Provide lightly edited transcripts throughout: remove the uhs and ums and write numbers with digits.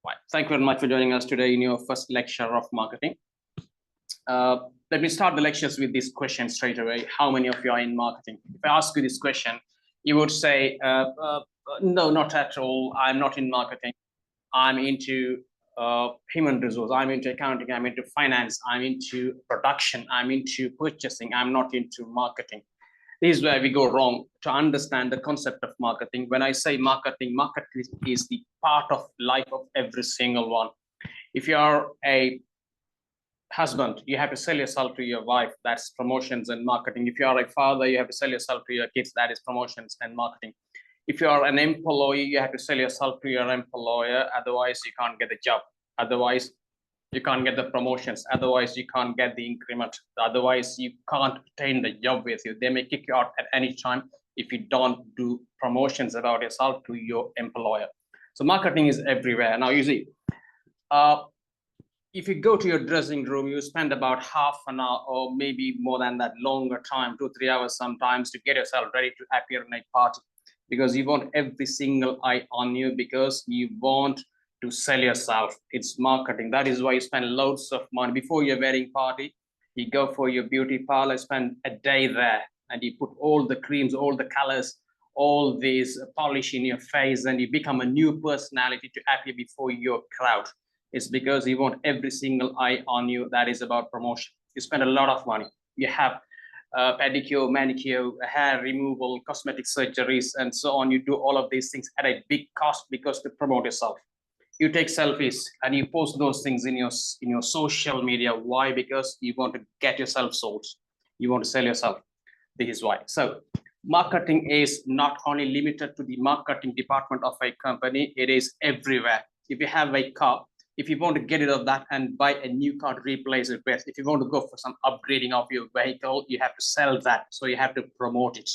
Right. Thank you very much for joining us today in your first lecture of marketing. Let me start the lectures with this question straight away. How many of you are in marketing? If I ask you this question, you would say, no, not at all. I'm not in marketing. I'm into human resource. I'm into accounting. I'm into finance. I'm into production. I'm into purchasing. I'm not into marketing. This is where we go wrong to understand the concept of marketing. When I say marketing, marketing is the part of life of every single one. If you are a husband, you have to sell yourself to your wife. That's promotions and marketing. If you are a father, you have to sell yourself to your kids. That is promotions and marketing. If you are an employee, you have to sell yourself to your employer. Otherwise, you can't get the job. Otherwise, you can't get the promotions. Otherwise, you can't get the increment. Otherwise, you can't obtain the job with you. They may kick you out at any time if you don't do promotions about yourself to your employer. So marketing is everywhere. Now, you see, if you go to your dressing room, you spend about half an hour or maybe more than that, longer time, 2-3 hours sometimes, to get yourself ready to appear in a party, because you want every single eye on you, because you want to sell yourself. It's marketing. That is why you spend loads of money before your wedding party. You go for your beauty parlor, spend a day there, and you put all the creams, all the colors, all these polish in your face, and you become a new personality to appear before your crowd. It's because you want every single eye on you. That is about promotion. You spend a lot of money. You have pedicure, manicure, hair removal, cosmetic surgeries, and so on. You do all of these things at a big cost because to promote yourself. You take selfies and you post those things in your social media. Why? Because you want to get yourself sold. You want to sell yourself. This is why. So marketing is not only limited to the marketing department of a company. It is everywhere. If you have a car, if you want to get rid of that and buy a new car to replace it with, if you want to go for some upgrading of your vehicle, you have to sell that. So you have to promote it.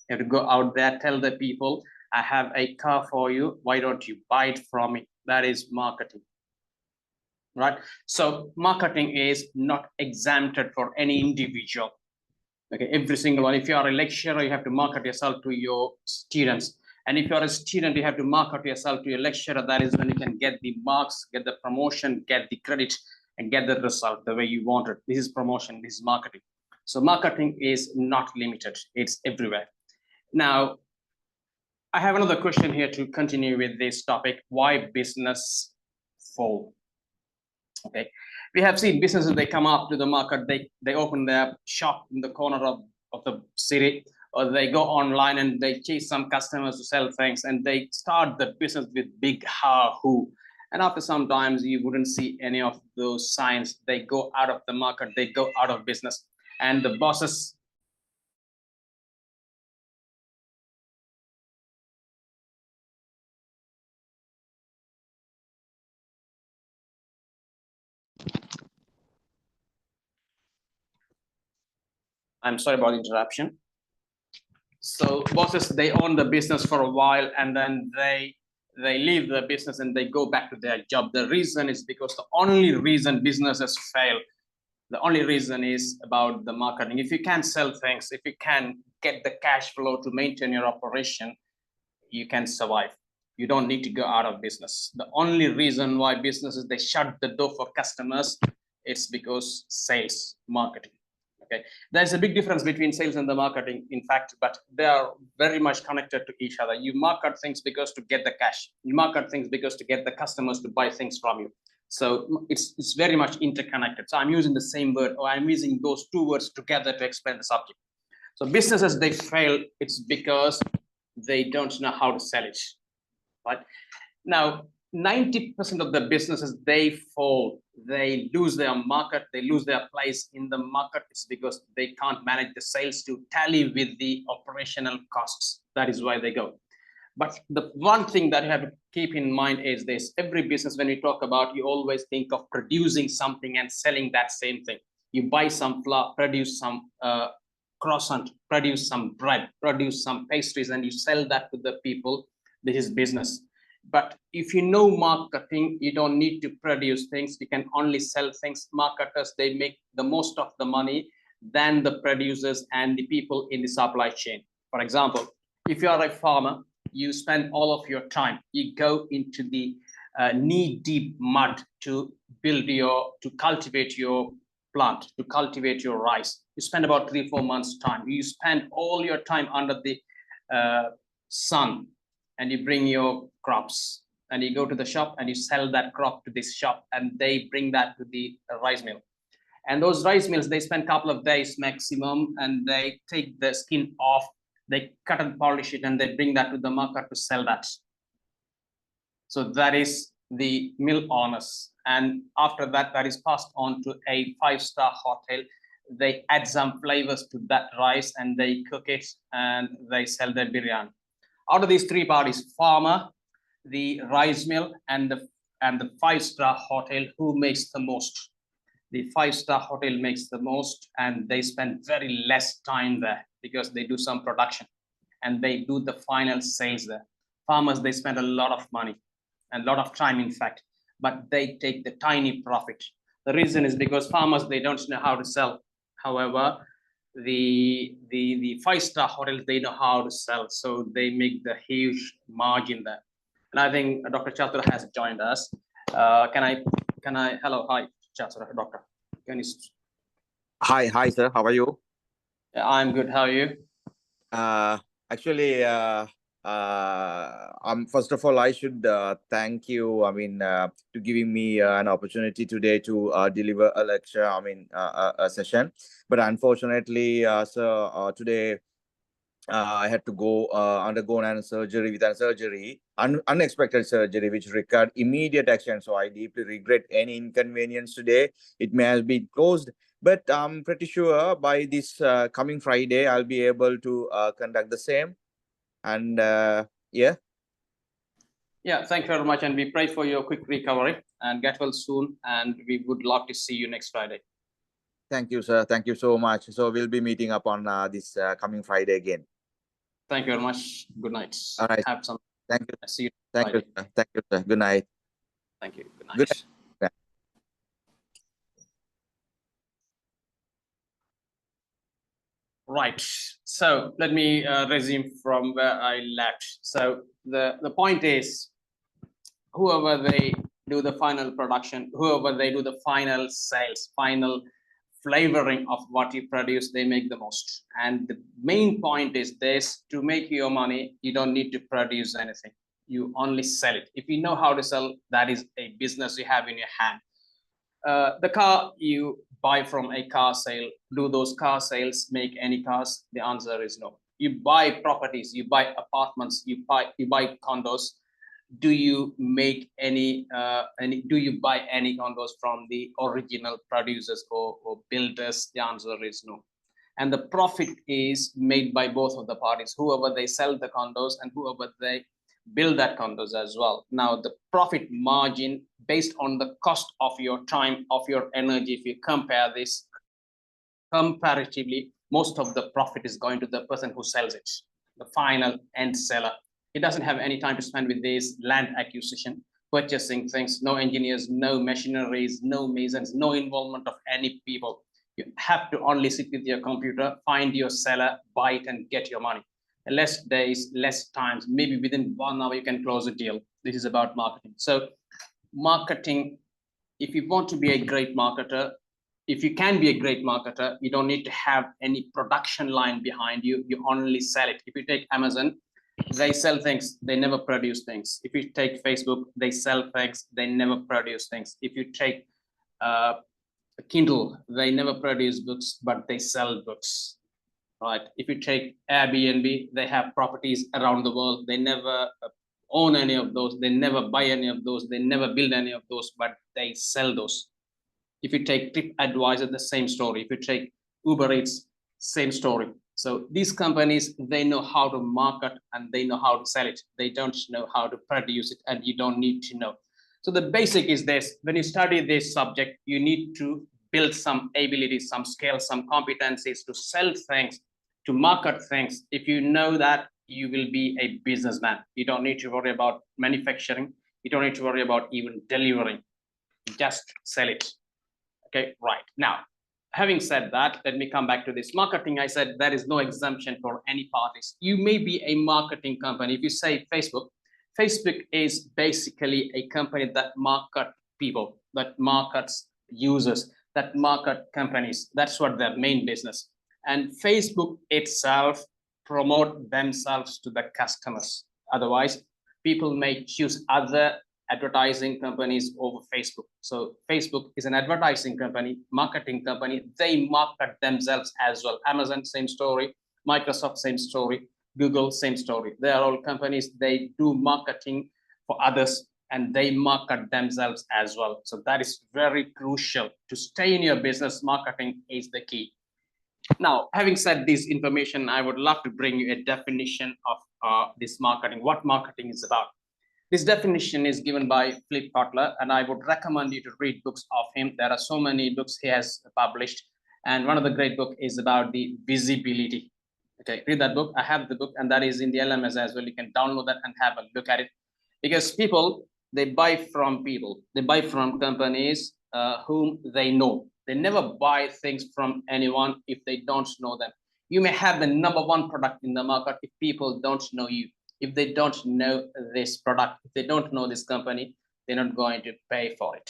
You have to go out there, tell the people, I have a car for you. Why don't you buy it from me? That is marketing, right? So marketing is not exempted for any individual. Okay, every single one. If you are a lecturer, you have to market yourself to your students. And if you're a student, you have to market yourself to your lecturer. That is when you can get the marks, get the promotion, get the credit, and get the result the way you want it. This is promotion, this is marketing. So marketing is not limited. It's everywhere. Now, I have another question here to continue with this topic. Why business fall? Okay, we have seen businesses, they come up to the market, they open their shop in the corner of the city, or they go online and they chase some customers to sell things, and they start the business with big ha-hoo. And after some times, you wouldn't see any of those signs. They go out of the market, they go out of business, and the bosses, I'm sorry about the interruption. So bosses, they own the business for a while, and then they leave the business and they go back to their job. The reason is because the only reason businesses fail, the only reason is about the marketing. If you can't sell things, if you can get the cash flow to maintain your operation, you can survive. You don't need to go out of business. The only reason why businesses, they shut the door for customers, it's because sales, marketing. Okay, there's a big difference between sales and the marketing, in fact, but they are very much connected to each other. You market things because to get the cash. You market things because to get the customers to buy things from you. So it's very much interconnected. So I'm using the same word, or I'm using those two words together to explain the subject. So businesses, they fail, it's because they don't know how to sell it, right? Now, 90% of the businesses, they fall, they lose their market, they lose their place in the market. It's because they can't manage the sales to tally with the operational costs. That is why they go. But the one thing that you have to keep in mind is this: every business, when we talk about, you always think of producing something and selling that same thing. You buy some flour, produce some croissant, produce some bread, produce some pastries, and you sell that to the people. This is business. But if you know marketing, you don't need to produce things. You can only sell things. Marketers, they make the most of the money than the producers and the people in the supply chain. For example, if you are a farmer, you spend all of your time. You go into the knee-deep mud to cultivate your plant, to cultivate your rice. You spend about 3-4 months time. You spend all your time under the sun, and you bring your crops, and you go to the shop and you sell that crop to this shop, and they bring that to the rice mill. And those rice mills, they spend a couple of days maximum, and they take the skin off, they cut and polish it, and they bring that to the market to sell that. So that is the mill owners. And after that, that is passed on to a 5-star hotel. They add some flavors to that rice, and they cook it, and they sell their biryani. Out of these 3 parties, farmer, the rice mill, and the 5-star hotel, who makes the most? The 5-star hotel makes the most, and they spend very less time there because they do some production and they do the final sales there. Farmers, they spend a lot of money and a lot of time, in fact, but they take the tiny profit. The reason is because farmers, they don't know how to sell. However, the 5-star hotels, they know how to sell, so they make the huge margin there. And I think Dr. Chatur has joined us. Can I? Hello, hi, Chatur, doctor. Can you? Hi, sir. How are you? I'm good. How are you? Actually, first of all, I should thank you. To giving me an opportunity today to deliver a lecture. A session. But unfortunately, sir, today I had to undergo an surgery unexpected surgery, which required immediate action. So I deeply regret any inconvenience today. It may have been closed, but I'm pretty sure by this coming Friday, I'll be able to conduct the same. And yeah. Yeah, thank you very much. And we pray for your quick recovery and get well soon. And we would love to see you next Friday. Thank you, sir. Thank you so much. So we'll be meeting up on this coming Friday again. Thank you very much. Good night. All right. Have some. Thank you. See you. Thank you, sir. Thank you, sir. Good night. Thank you. Good night. Good night. Right. So let me resume from where I left. So the point is, whoever they do the final production, whoever they do the final sales, final flavoring of what you produce, they make the most. And the main point is this: to make your money, you don't need to produce anything. You only sell it. If you know how to sell, that is a business you have in your hand. The car you buy from a car sale, do those car sales make any cars? The answer is no. You buy properties, you buy apartments, you buy condos. Do you make any do you buy any condos from the original producers or builders? The answer is no. And the profit is made by both of the parties, whoever they sell the condos and whoever they build that condos as well. Now, the profit margin based on the cost of your time, of your energy, if you compare this comparatively, most of the profit is going to the person who sells it, the final end seller. He doesn't have any time to spend with this land acquisition, purchasing things, no engineers, no machineries, no masons, no involvement of any people. You have to only sit with your computer, find your seller, buy it, and get your money. Less days, less times, maybe within 1 hour you can close a deal. This is about marketing. So marketing, if you want to be a great marketer, if you can be a great marketer, you don't need to have any production line behind you. You only sell it. If you take Amazon, they sell things, they never produce things. If you take Facebook, they sell things, they never produce things. If you take Kindle, they never produce books, but they sell books. Right. If you take Airbnb, they have properties around the world. They never own any of those. They never buy any of those. They never build any of those, but they sell those. If you take TripAdvisor, the same story. If you take Uber Eats, same story. So these companies, they know how to market and they know how to sell it. They don't know how to produce it, and you don't need to know. So the basic is this: when you study this subject, you need to build some abilities, some skills, some competencies to sell things, to market things. If you know that, you will be a businessman. You don't need to worry about manufacturing. You don't need to worry about even delivering. Just sell it. Okay, right. Now, having said that, let me come back to this marketing. I said there is no exemption for any parties. You may be a marketing company. If you say Facebook, Facebook is basically a company that market people, that markets users, that market companies. That's what their main business. And Facebook itself promote themselves to the customers. Otherwise, people may choose other advertising companies over Facebook. So Facebook is an advertising company, marketing company. They market themselves as well. Amazon, same story. Microsoft, same story. Google, same story. They are all companies. They do marketing for others and they market themselves as well. So that is very crucial. To stay in your business, marketing is the key. Now, having said this information, I would love to bring you a definition of this marketing, what marketing is about. This definition is given by Philip Kotler, and I would recommend you to read books of him. There are so many books he has published, and one of the great books is about the visibility. Okay, read that book. I have the book, and that is in the LMS as well. You can download that and have a look at it. Because people, they buy from people. They buy from companies whom they know. They never buy things from anyone if they don't know them. You may have the #1 product in the market if people don't know you. If they don't know this product, if they don't know this company, they're not going to pay for it.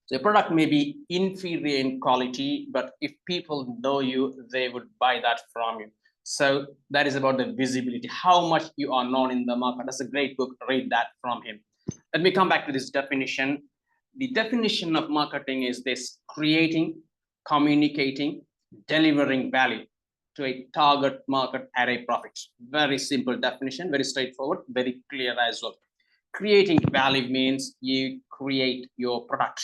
So your product may be inferior in quality, but if people know you, they would buy that from you. So that is about the visibility, how much you are known in the market. That's a great book. Read that from him. Let me come back to this definition. The definition of marketing is this: creating, communicating, delivering value to a target market at a profit. Very simple definition, very straightforward, very clear as well. Creating value means you create your product.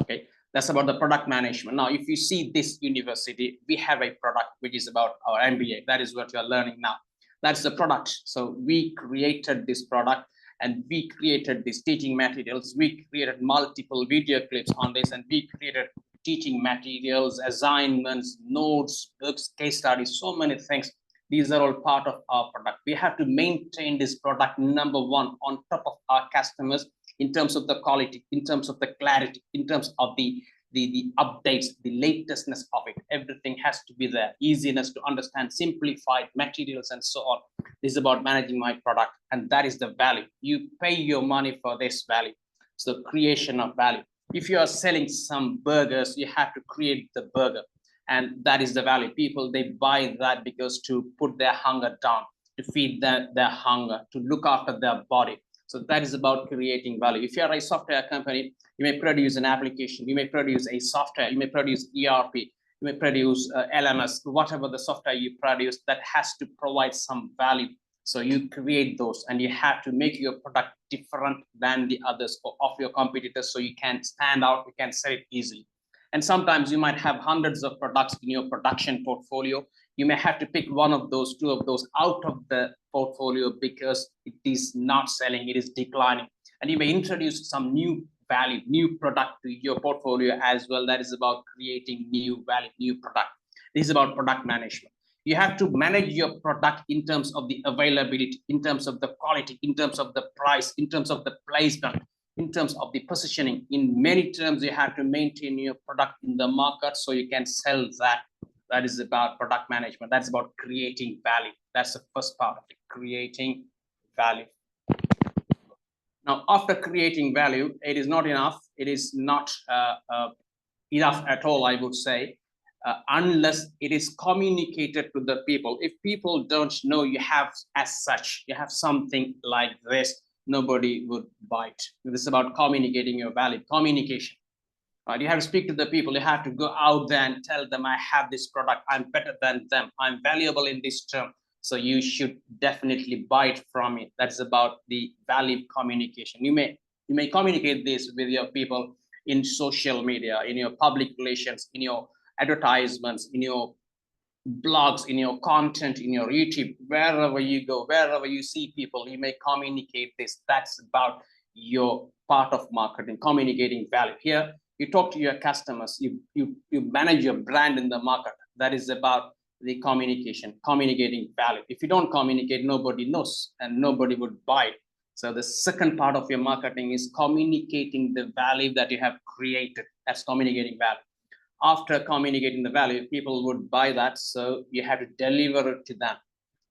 Okay, that's about the product management. Now, if you see this university, we have a product which is about our MBA. That is what you are learning now. That's the product. So we created this product and we created these teaching materials. We created multiple video clips on this, and we created teaching materials, assignments, notes, books, case studies, so many things. These are all part of our product. We have to maintain this product #1 on top of our customers in terms of the quality, in terms of the clarity, in terms of the updates, the latestness of it. Everything has to be there. Easiness to understand, simplified materials, and so on. This is about managing my product, and that is the value. You pay your money for this value. So creation of value. If you are selling some burgers, you have to create the burger, and that is the value. People, they buy that because to put their hunger down, to feed their hunger, to look after their body. So that is about creating value. If you are a software company, you may produce an application, you may produce a software, you may produce ERP, you may produce LMS, whatever the software you produce, that has to provide some value. So you create those, and you have to make your product different than the others or of your competitors, so you can stand out, you can sell it easily. And sometimes you might have hundreds of products in your production portfolio. You may have to pick one of those, two of those out of the portfolio because it is not selling, it is declining. And you may introduce some new value, new product to your portfolio as well. That is about creating new value, new product. This is about product management. You have to manage your product in terms of the availability, in terms of the quality, in terms of the price, in terms of the placement, in terms of the positioning. In many terms, you have to maintain your product in the market so you can sell that. That is about product management. That's about creating value. That's the first part of it, creating value. Now, after creating value, it is not enough. It is not enough at all, I would say, unless it is communicated to the people. If people don't know you have as such, you have something like this, nobody would buy it. This is about communicating your value, communication. You have to speak to the people. You have to go out there and tell them, I have this product. I'm better than them. I'm valuable in this term. So you should definitely buy it from me. That's about the value communication. You may communicate this with your people in social media, in your public relations, in your advertisements, in your blogs, in your content, in your YouTube, wherever you go, wherever you see people, you may communicate this. That's about your part of marketing, communicating value. Here, you talk to your customers, you manage your brand in the market. That is about the communication, communicating value. If you don't communicate, nobody knows and nobody would buy it. So the second part of your marketing is communicating the value that you have created. That's communicating value. After communicating the value, people would buy that. So you have to deliver it to them.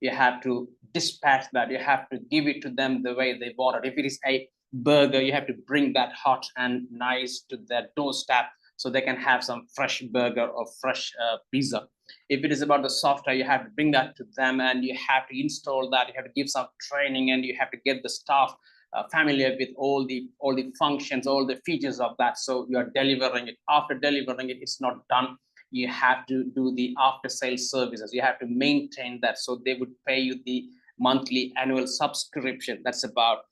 You have to dispatch that. You have to give it to them the way they want it. If it is a burger, you have to bring that hot and nice to their doorstep so they can have some fresh burger or fresh pizza. If it is about the software, you have to bring that to them and you have to install that. You have to give some training and you have to get the staff familiar with all the functions, all the features of that. So you are delivering it. After delivering it, it's not done. You have to do the after sales services. You have to maintain that. So they would pay you the monthly annual subscription. That's about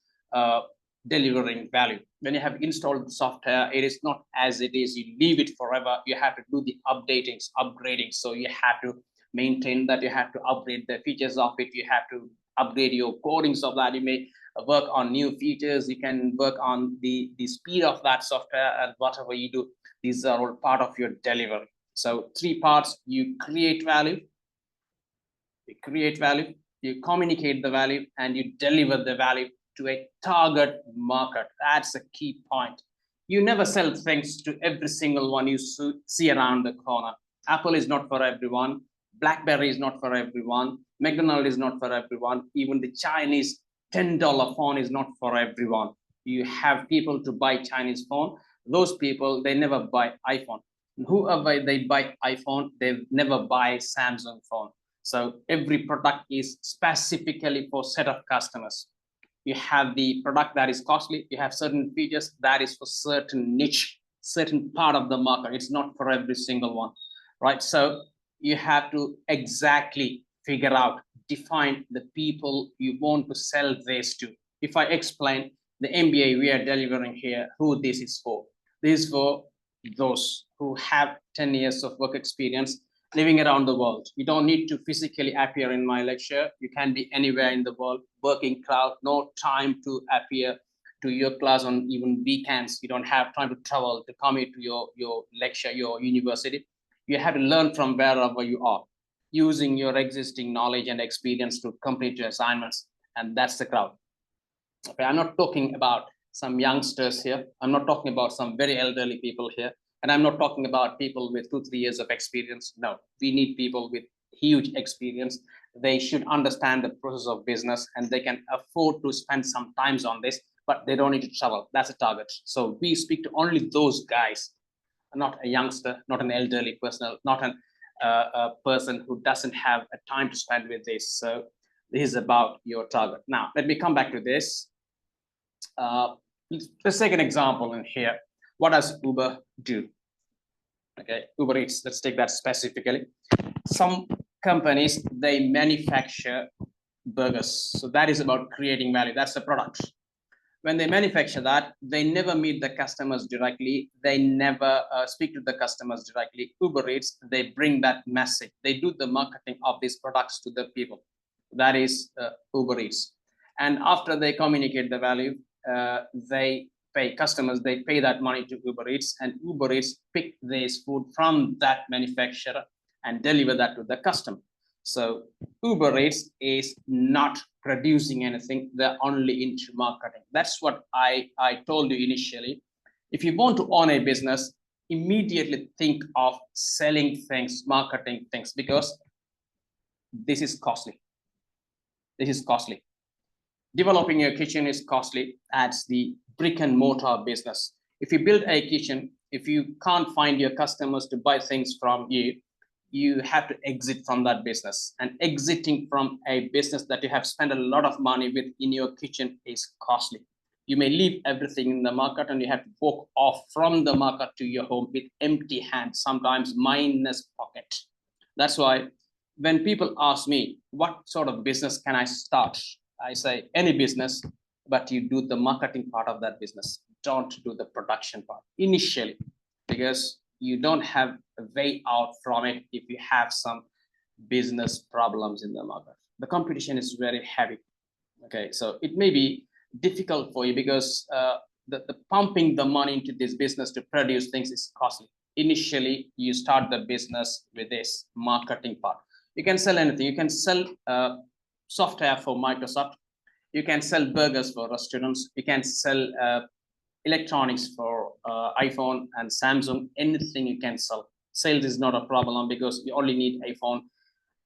delivering value. When you have installed the software, it is not as it is. You leave it forever. You have to do the updatings, upgrading. So you have to maintain that. You have to upgrade the features of it. You have to upgrade your codings of that. You may work on new features. You can work on the speed of that software, and whatever you do, these are all part of your delivery. So 3 parts: you create value, you communicate the value, and you deliver the value to a target market. That's a key point. You never sell things to every single one you see around the corner. Apple is not for everyone. BlackBerry is not for everyone. McDonald's is not for everyone. Even the Chinese $10 phone is not for everyone. You have people to buy Chinese phone. Those people, they never buy iPhone. Whoever they buy iPhone, they never buy Samsung phone. So every product is specifically for set of customers. You have the product that is costly. You have certain features that is for certain niche, certain part of the market. It's not for every single one, right? So you have to exactly figure out, define the people you want to sell this to. If I explain the MBA we are delivering here, who this is for. This is for those who have 10 years of work experience living around the world. You don't need to physically appear in my lecture. You can be anywhere in the world, working crowd, no time to appear to your class on even weekends. You don't have time to travel to come into your lecture, your university. You have to learn from wherever you are, using your existing knowledge and experience to complete your assignments. And that's the crowd. Okay, I'm not talking about some youngsters here. I'm not talking about some very elderly people here. And I'm not talking about people with 2-3 years of experience. No, we need people with huge experience. They should understand the process of business and they can afford to spend some time on this, but they don't need to travel. That's a target. So we speak to only those guys, not a youngster, not an elderly person, not a person who doesn't have a time to spend with this. So this is about your target. Now, let me come back to this. Let's take an example in here. What does Uber do? Okay, Uber Eats, let's take that specifically. Some companies, they manufacture burgers. So that is about creating value. That's the product. When they manufacture that, they never meet the customers directly. They never speak to the customers directly. Uber Eats, they bring that message. They do the marketing of these products to the people. That is Uber Eats. And after they communicate the value, they pay customers, they pay that money to Uber Eats, and Uber Eats pick this food from that manufacturer and deliver that to the customer. So Uber Eats is not producing anything, they're only into marketing. That's what I told you initially. If you want to own a business, immediately think of selling things, marketing things, because this is costly. This is costly. Developing a kitchen is costly. That's the brick and mortar business. If you build a kitchen, if you can't find your customers to buy things from you, you have to exit from that business. And exiting from a business that you have spent a lot of money with in your kitchen is costly. You may leave everything in the market and you have to walk off from the market to your home with empty hands, sometimes minus pocket. That's why when people ask me, what sort of business can I start? I say any business, but you do the marketing part of that business. Don't do the production part initially, because you don't have a way out from it if you have some business problems in the market. The competition is very heavy. Okay, so it may be difficult for you because the pumping the money into this business to produce things is costly. Initially, you start the business with this marketing part. You can sell anything. You can sell software for Microsoft. You can sell burgers for restaurants. You can sell electronics for iPhone and Samsung. Anything you can sell. Sales is not a problem because you only need a phone.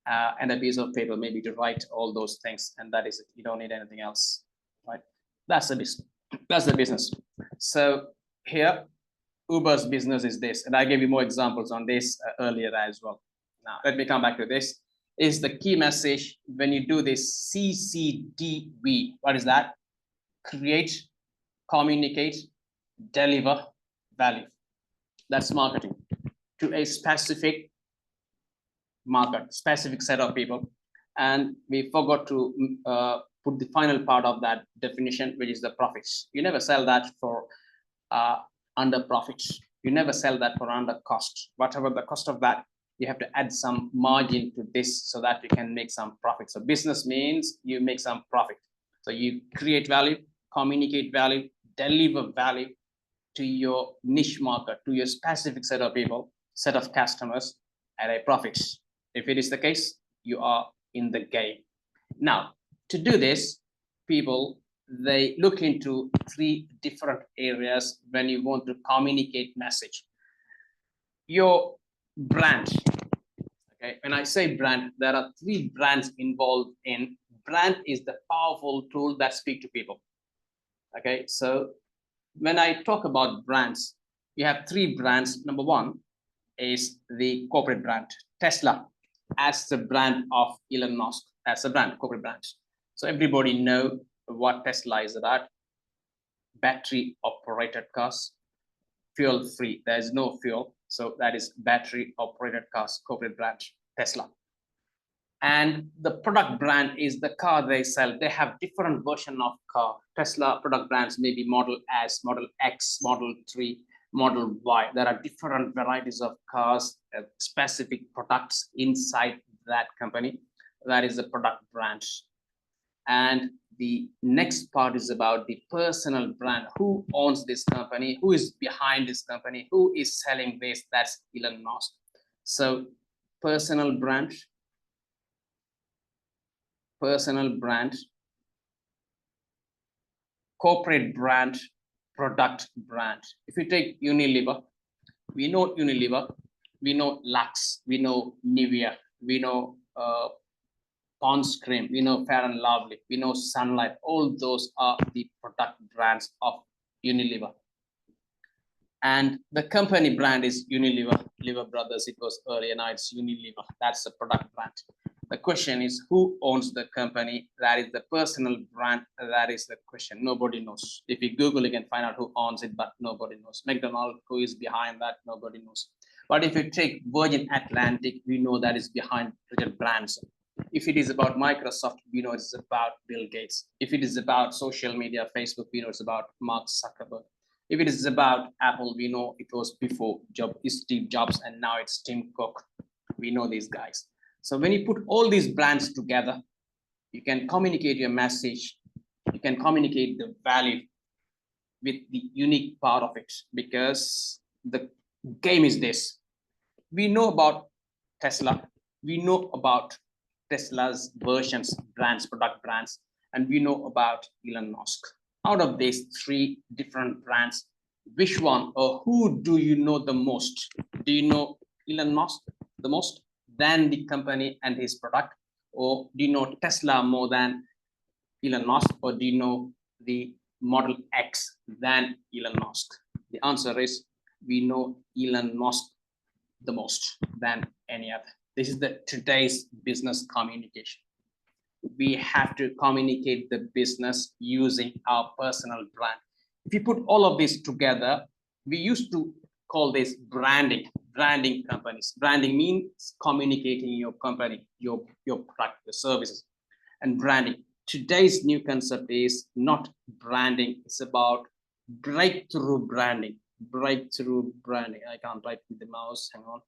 and a piece of paper, maybe to write all those things, and that is it. You don't need anything else, right? That's the business. That's the business. So here, Uber's business is this, and I gave you more examples on this earlier as well. Now, let me come back to this. Is the key message when you do this CCDV? What is that? Create, communicate, deliver value. That's marketing to a specific market, specific set of people. And we forgot to put the final part of that definition, which is the profits. You never sell that for under profits. You never sell that for under cost. Whatever the cost of that, you have to add some margin to this so that you can make some profit. So business means you make some profit. So you create value, communicate value, deliver value to your niche market, to your specific set of people, set of customers at a profit. If it is the case, you are in the game. Now, to do this, people, they look into 3 different areas when you want to communicate message. Your brand. Okay, when I say brand, there are 3 brands involved in. Brand is the powerful tool that speaks to people. Okay, so when I talk about brands, you have 3 brands. Number 1 is the corporate brand. Tesla as the brand of Elon Musk, as a brand, corporate brand. So everybody know what Tesla is about. Battery operated cars, fuel free. There is no fuel. So that is battery operated cars, corporate brand, Tesla. And the product brand is the car they sell. They have different version of car. Tesla product brands may be Model S, Model X, Model 3, Model Y. There are different varieties of cars, specific products inside that company. That is the product brand. And the next part is about the personal brand. Who owns this company? Who is behind this company? Who is selling this? That's Elon Musk. So personal brand, corporate brand, product brand. If you take Unilever, we know Unilever, we know Lux, we know Nivea, we know Pond's Cream, we know Fair and Lovely, we know Sunlight. All those are the product brands of Unilever. And the company brand is Unilever, Lever Brothers. It was earlier, now it's Unilever. That's the product brand. The question is, who owns the company? That is the personal brand. That is the question. Nobody knows. If you Google, you can find out who owns it, but nobody knows. McDonald's, who is behind that? Nobody knows. But if you take Virgin Atlantic, we know that is behind Richard Branson. If it is about Microsoft, we know it's about Bill Gates. If it is about social media, Facebook, we know it's about Mark Zuckerberg. If it is about Apple, we know it was before Steve Jobs, and now it's Tim Cook. We know these guys. So when you put all these brands together, you can communicate your message. You can communicate the value with the unique part of it, because the game is this. We know about Tesla. We know about Tesla's versions, brands, product brands, and we know about Elon Musk. Out of these 3 different brands, which one or who do you know the most? Do you know Elon Musk the most than the company and his product? Or do you know Tesla more than Elon Musk? Or do you know the Model X than Elon Musk? The answer is, we know Elon Musk the most than any other. This is the today's business communication. We have to communicate the business using our personal brand. If you put all of this together, we used to call this branding companies. Branding means communicating your company, your product, your services, and branding. Today's new concept is not branding, it's about breakthrough branding. Breakthrough branding. I can't write with the mouse, hang on.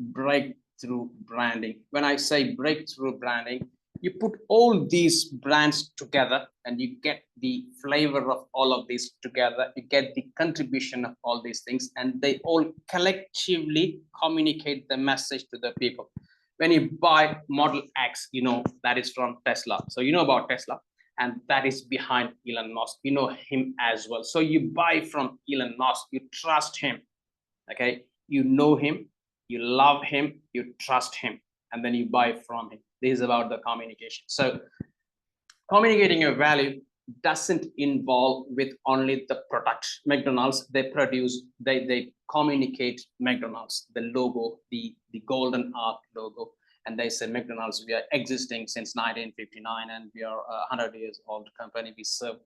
Breakthrough branding. When I say breakthrough branding, you put all these brands together and you get the flavor of all of these together. You get the contribution of all these things, and they all collectively communicate the message to the people. When you buy Model X, you know that is from Tesla. So you know about Tesla, and that is behind Elon Musk. You know him as well. So you buy from Elon Musk, you trust him, okay? You know him, you love him, you trust him, and then you buy from him. This is about the communication. So communicating your value doesn't involve with only the product. McDonald's, they produce, they communicate McDonald's, the logo, the golden arc logo. And they say, McDonald's, we are existing since 1959, and we are a 100 years old company. We serve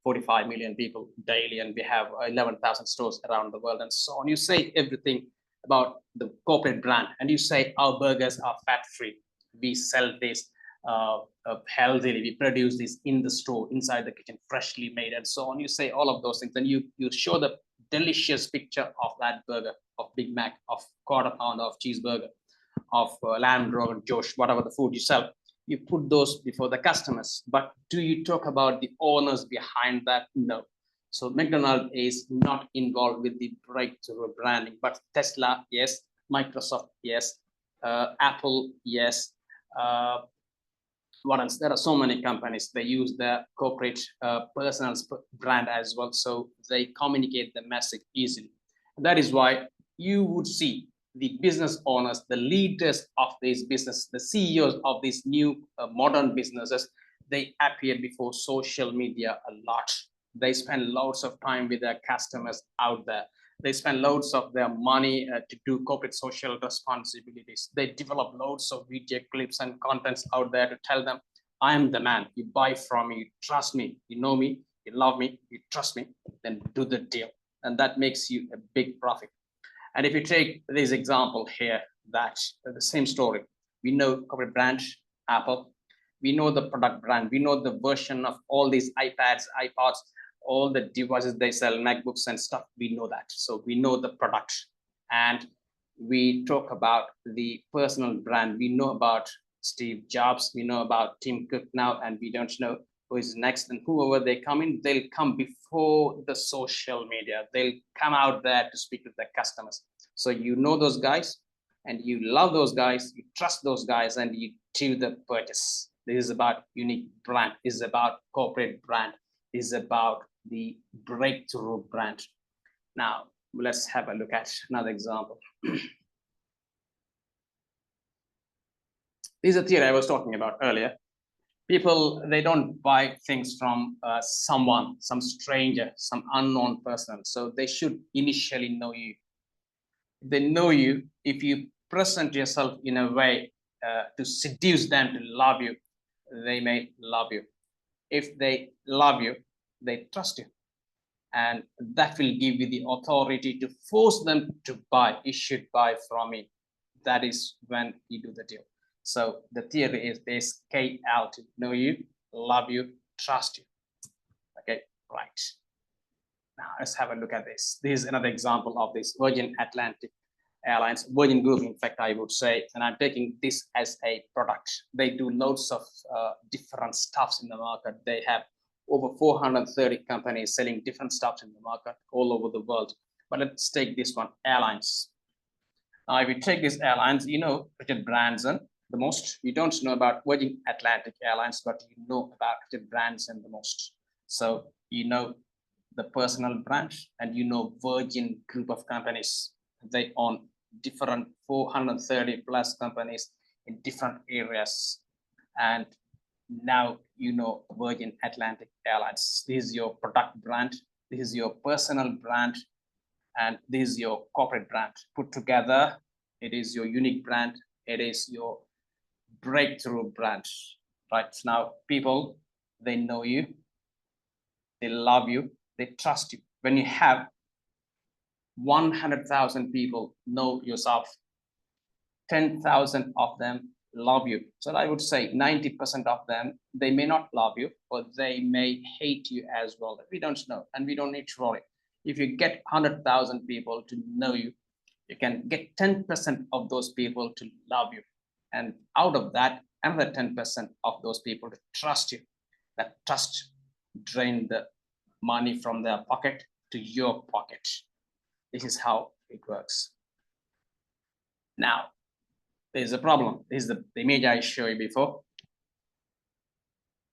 45 million people daily, and we have 11,000 stores around the world, and so on. You say everything about the corporate brand, and you say our burgers are fat-free. We sell this healthily. We produce this in the store, inside the kitchen, freshly made, and so on. You say all of those things, and you show the delicious picture of that burger, of Big Mac, of quarter pounder, of cheeseburger, of lamb rogan josh, whatever the food you sell. You put those before the customers, but do you talk about the owners behind that? No. So McDonald's is not involved with the breakthrough branding, but Tesla, yes. Microsoft, yes. Apple, yes. What else? There are so many companies. They use their corporate personal brand as well, so they communicate the message easily. That is why you would see the business owners, the leaders of this business, the CEOs of these new modern businesses, they appear before social media a lot. They spend loads of time with their customers out there. They spend loads of their money to do corporate social responsibilities. They develop loads of video clips and contents out there to tell them, I am the man. You buy from me, you trust me, you know me, you love me, you trust me, then do the deal. And that makes you a big profit. And if you take this example here, that the same story, we know corporate brand, Apple, we know the product brand, we know the version of all these iPads, iPods, all the devices they sell, MacBooks and stuff, we know that. So we know the product. And we talk about the personal brand. We know about Steve Jobs, we know about Tim Cook now, and we don't know who is next. And whoever they come in, they'll come before the social media. They'll come out there to speak with their customers. So you know those guys, and you love those guys, you trust those guys, and you do the purchase. This is about unique brand. This is about corporate brand. This is about the breakthrough brand. Now, let's have a look at another example. This is a theory I was talking about earlier. People, they don't buy things from someone, some stranger, some unknown person. So they should initially know you. They know you if you present yourself in a way to seduce them to love you, they may love you. If they love you, they trust you. And that will give you the authority to force them to buy. You should buy from me. That is when you do the deal. So the theory is this KL, to know you, love you, trust you. Okay, right. Now let's have a look at this. This is another example of this Virgin Atlantic Airlines, Virgin Group, in fact, I would say, and I'm taking this as a product. They do loads of different stuffs in the market. They have over 430 companies selling different stuffs in the market all over the world. But let's take this one, airlines. Now, if you take this airlines, you know Richard Branson the most. You don't know about Virgin Atlantic Airlines, but you know about Richard Branson the most. So you know the personal branch, and you know Virgin Group of companies. They own different 430 plus companies in different areas. And now you know Virgin Atlantic Airlines. This is your product brand, this is your personal brand, and this is your corporate brand. Put together, it is your unique brand, it is your breakthrough brand. Right now, people, they know you, they love you, they trust you. When you have 100,000 people know yourself, 10,000 of them love you. So I would say 90% of them, they may not love you, but they may hate you as well. We don't know, and we don't need to worry. If you get 100,000 people to know you, you can get 10% of those people to love you. And out of that, another 10% of those people to trust you. That trust drain the money from their pocket to your pocket. This is how it works. Now, there's a problem. This is the image I showed you before.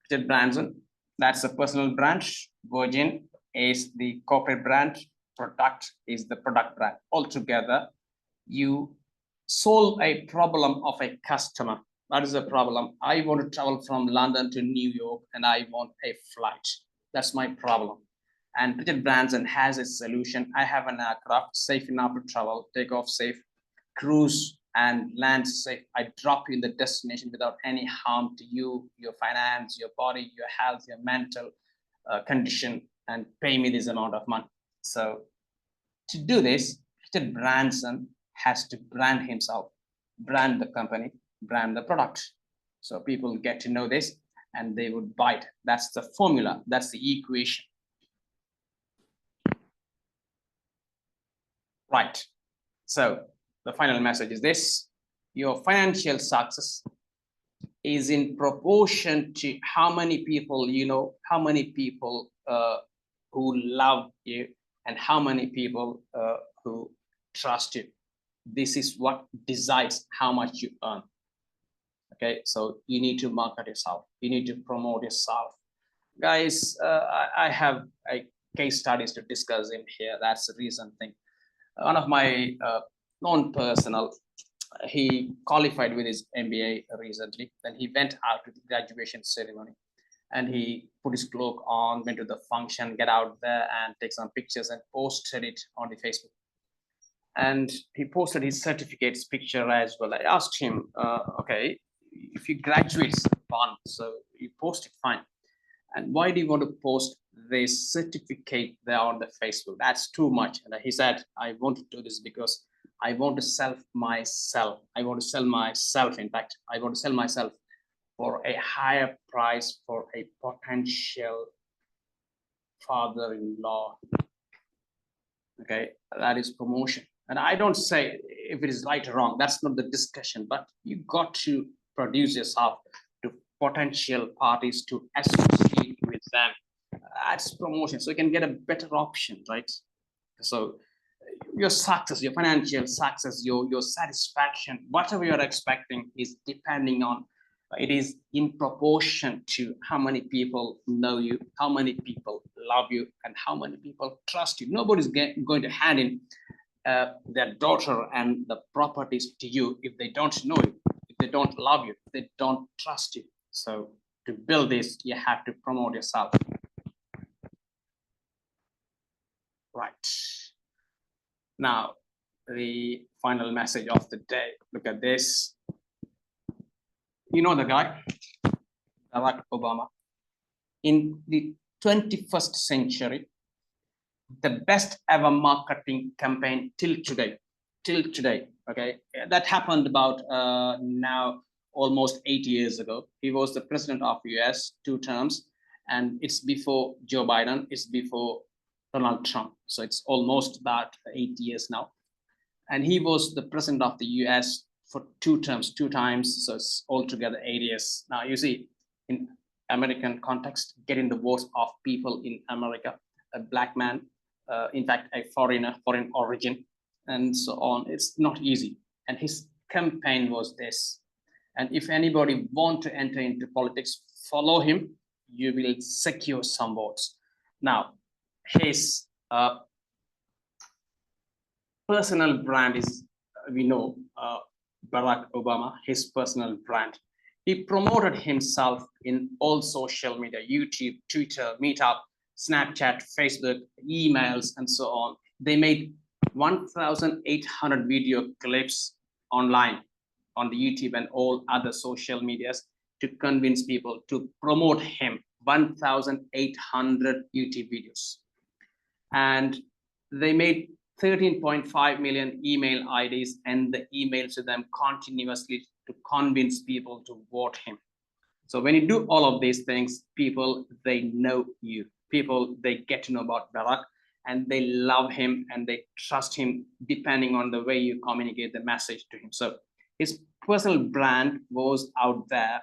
Richard Branson, that's the personal brand. Virgin is the corporate brand. Product is the product brand. Altogether, you solve a problem of a customer. That is a problem. I want to travel from London to New York and I want a flight. That's my problem. And Richard Branson has a solution. I have an aircraft safe enough to travel, take off safe, cruise and land safe. I drop you in the destination without any harm to you, your finance, your body, your health, your mental condition, and pay me this amount of money. So to do this, Richard Branson has to brand himself, brand the company, brand the product. So people get to know this and they would buy it. That's the formula. That's the equation. Right. So the final message is this: your financial success is in proportion to how many people you know, how many people who love you, and how many people who trust you. This is what decides how much you earn. Okay, so you need to market yourself. You need to promote yourself. Guys, I have a case studies to discuss in here. That's the recent thing. One of my non-personal, he qualified with his MBA recently. Then he went out to the graduation ceremony and he put his cloak on, went to the function, get out there and take some pictures and posted it on the Facebook. And he posted his certificates picture as well. I asked him, okay, if you graduate, fine, so you post it, fine. And why do you want to post this certificate there on the Facebook? That's too much. And he said, I want to do this because I want to sell myself. I want to sell myself. In fact, I want to sell myself for a higher price for a potential father-in-law. Okay, that is promotion. And I don't say if it is right or wrong. That's not the discussion. But you got to produce yourself to potential parties to associate with them. That's promotion. So you can get a better option, right? So your success, your financial success, your satisfaction, whatever you're expecting is depending on, it is in proportion to how many people know you, how many people love you, and how many people trust you. Nobody's going to hand in their daughter and the properties to you if they don't know you, if they don't love you, if they don't trust you. So to build this, you have to promote yourself. Right. Now, the final message of the day. Look at this. You know the guy, Barack Obama. In the 21st century, the best ever marketing campaign till today, okay? That happened about now almost 8 years ago. He was the president of US 2 terms, and it's before Joe Biden, it's before Donald Trump. So it's almost about 8 years now. And he was the president of the US for 2 terms, 2 times. So it's altogether 8 years. Now you see, in American context, getting the votes of people in America, a black man, in fact, a foreigner, foreign origin, and so on. It's not easy. And his campaign was this. And if anybody want to enter into politics, follow him, you will secure some votes. Now, his personal brand is, we know, Barack Obama, his personal brand. He promoted himself in all social media, YouTube, Twitter, Meetup, Snapchat, Facebook, emails, and so on. They made 1,800 video clips online on the YouTube and all other social medias to convince people to promote him. 1,800 YouTube videos. And they made 13.5 million email IDs and the emails to them continuously to convince people to vote him. So when you do all of these things, people, they know you. People, they get to know about Barack and they love him and they trust him depending on the way you communicate the message to him. So his personal brand was out there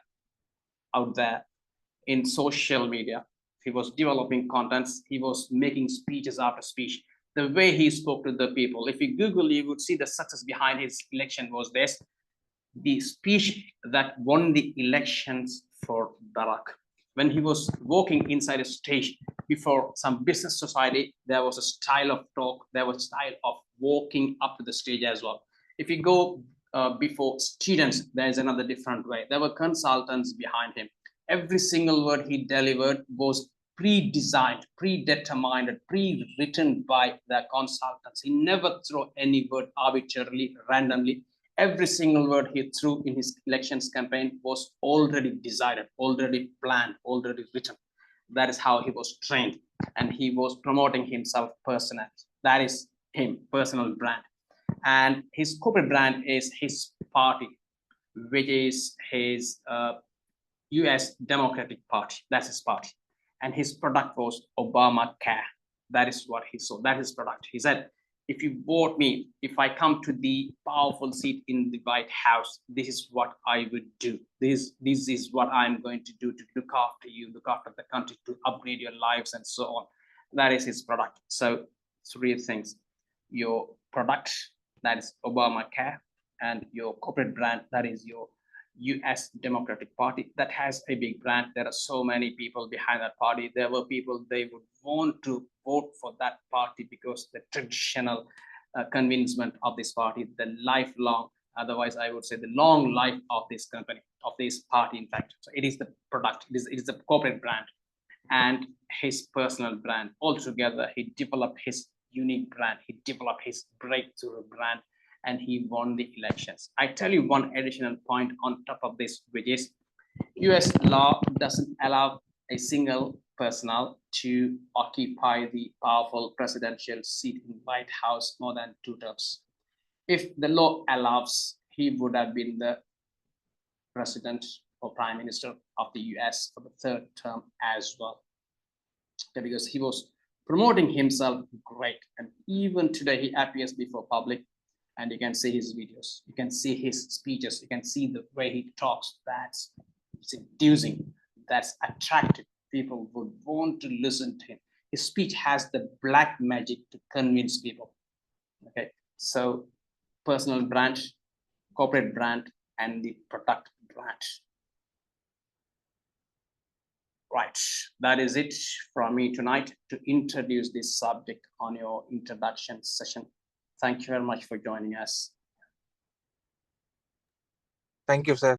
in social media. He was developing contents. He was making speeches after speech. The way he spoke to the people, if you Google, you would see the success behind his election was this. The speech that won the elections for Barack. When he was walking inside a stage before some business society, there was a style of talk, there was a style of walking up to the stage as well. If you go before students, there's another different way. There were consultants behind him. Every single word he delivered was pre-designed, predetermined, pre-written by the consultants. He never threw any word arbitrarily, randomly. Every single word he threw in his elections campaign was already decided, already planned, already written. That is how he was trained, and he was promoting himself personally. That is him, personal brand. And his corporate brand is his party, which is his US Democratic Party. That's his party. And his product was Obamacare. That is what he sold. That is his product. He said, if you vote me, if I come to the powerful seat in the White House, this is what I would do. This is what I'm going to do to look after you, look after the country, to upgrade your lives and so on. That is his product. So 3 things: your product, that is Obamacare, and your corporate brand, that is your US Democratic Party. That has a big brand. There are so many people behind that party. There were people, they would want to vote for that party because the traditional convincement of this party, the lifelong, otherwise I would say the long life of this company, of this party, in fact. So it is the product, it is the corporate brand and his personal brand. Altogether, he developed his unique brand, he developed his breakthrough brand, and he won the elections. I tell you one additional point on top of this, which is US law doesn't allow a single person to occupy the powerful presidential seat in White House more than 2 terms. If the law allows, he would have been the president or prime minister of the US for the 3rd term as well. Because he was promoting himself great. And even today, he appears before public, and you can see his videos, you can see his speeches, you can see the way he talks. That's seducing, that's attractive. People would want to listen to him. His speech has the black magic to convince people. Okay, so personal brand, corporate brand, and the product brand. Right, that is it from me tonight to introduce this subject on your introduction session. Thank you very much for joining us. Thank you, sir.